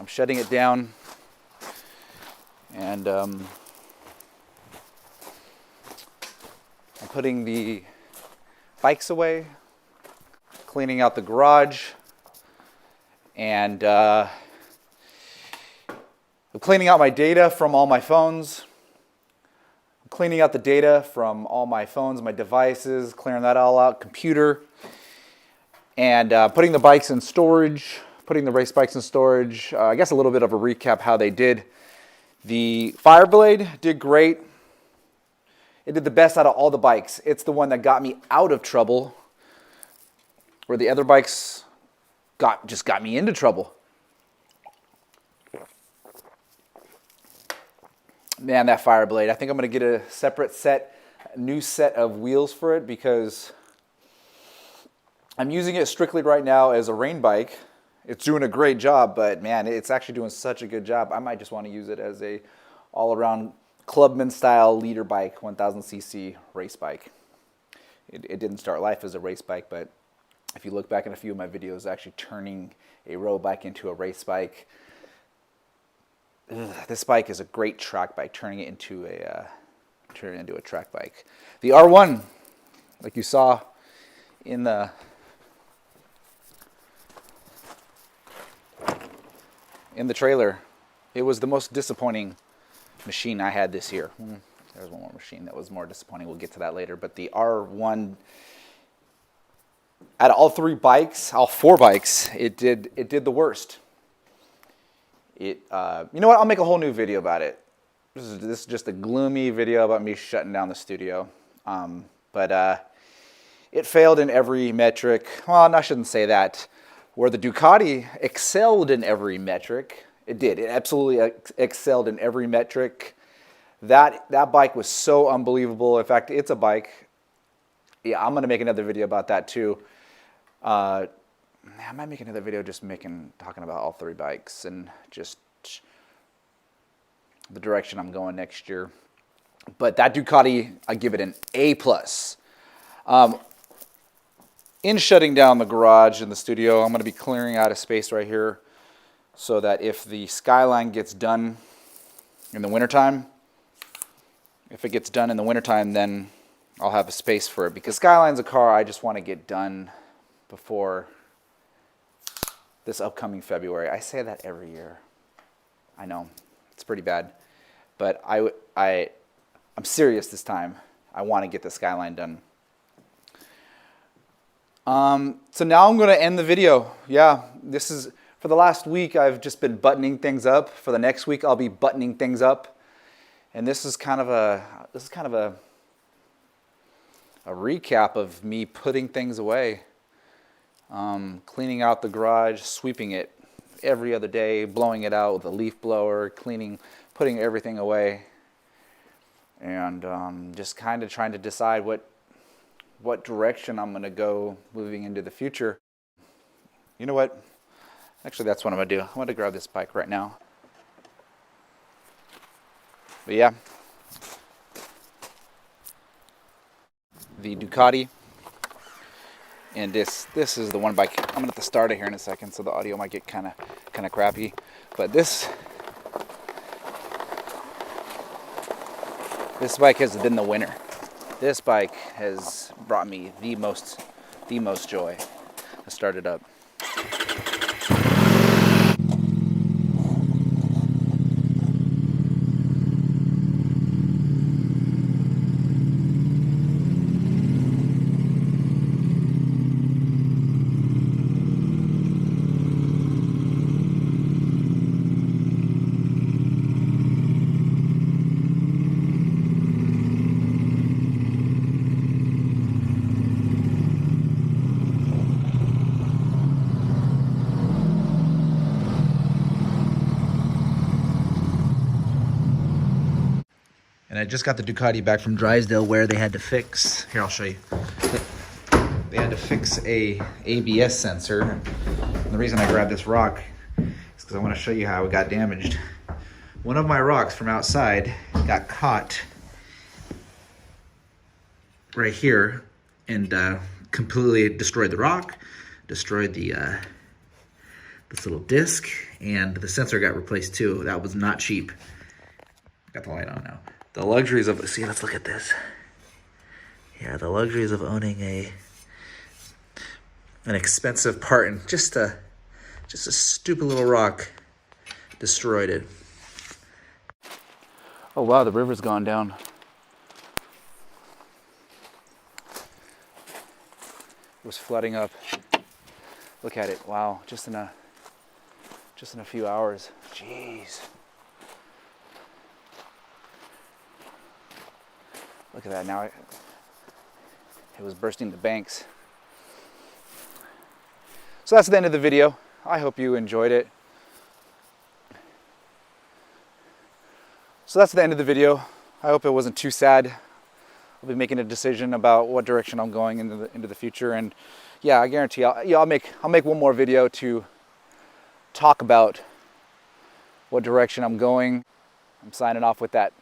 I'm shutting it down, and I'm putting the bikes away, cleaning out the garage, and I'm cleaning out my data from all my phones. I'm cleaning out the data from all my phones, my devices, clearing that all out, computer, and putting the bikes in storage, putting the race bikes in storage. I guess a little bit of a recap how they did. The Fireblade did great. It did the best out of all the bikes. It's the one that got me out of trouble, where the other bikes just got me into trouble. Man, that Fireblade. I think I'm going to get a separate new set of wheels for it, because I'm using it strictly right now as a rain bike. It's doing a great job, but man, it's actually doing such a good job. I might just want to use it as a all-around Clubman style leader bike, 1000cc race bike. It didn't start life as a race bike, but if you look back in a few of my videos, actually turning a road bike into a race bike. This bike is a great track bike, turning it into a track bike. The R1, like you saw in the trailer, it was the most disappointing machine I had this year. There's one more machine that was more disappointing. We'll get to that later. But the R1, out of all four bikes, it did the worst. You know what? I'll make a whole new video about it. This is just a gloomy video about me shutting down the studio. But it failed in every metric. Well, I shouldn't say that. Where the Ducati excelled in every metric, it did. It absolutely excelled in every metric. That bike was so unbelievable. In fact, it's a bike. Yeah, I'm going to make another video about that too. I might make another video just talking about all three bikes and just the direction I'm going next year. But that Ducati, I give it an A+. In shutting down the garage and the studio, I'm going to be clearing out a space right here so that if the Skyline gets done in the wintertime, then I'll have a space for it. Because Skyline's a car I just want to get done before this upcoming February. I say that every year. I know, it's pretty bad. But I'm serious this time. I want to get the Skyline done. So now I'm going to end the video. Yeah, this is, for the last week, I've just been buttoning things up. For the next week, I'll be buttoning things up. And this is kind of a recap of me putting things away. Cleaning out the garage, sweeping it every other day, blowing it out with a leaf blower, putting everything away. And just kind of trying to decide what direction I'm going to go moving into the future. You know what? Actually, that's what I'm going to do. I'm going to grab this bike right now. But yeah, the Ducati. And this is the one bike. I'm going to have to start it here in a second, so the audio might get kind of crappy. But this bike has been the winner. This bike has brought me the most joy to start it up. And I just got the Ducati back from Drysdale, where they had to fix, here I'll show you. They had to fix a ABS sensor. And the reason I grabbed this rock is because I want to show you how it got damaged. One of my rocks from outside got caught right here and completely destroyed the rock, destroyed the this little disc, and the sensor got replaced too. That was not cheap. Got the light on now. The luxuries of, see, let's look at this. Yeah, the luxuries of owning an expensive part, and just a stupid little rock destroyed it. Oh wow, the river's gone down. It was flooding up. Look at it. Wow, just in a few hours. Jeez. Look at that. Now it was bursting the banks. So that's the end of the video. I hope you enjoyed it. So that's the end of the video. I hope it wasn't too sad. I'll be making a decision about what direction I'm going into the future, and yeah, I guarantee I'll make one more video to talk about what direction I'm going. I'm signing off with that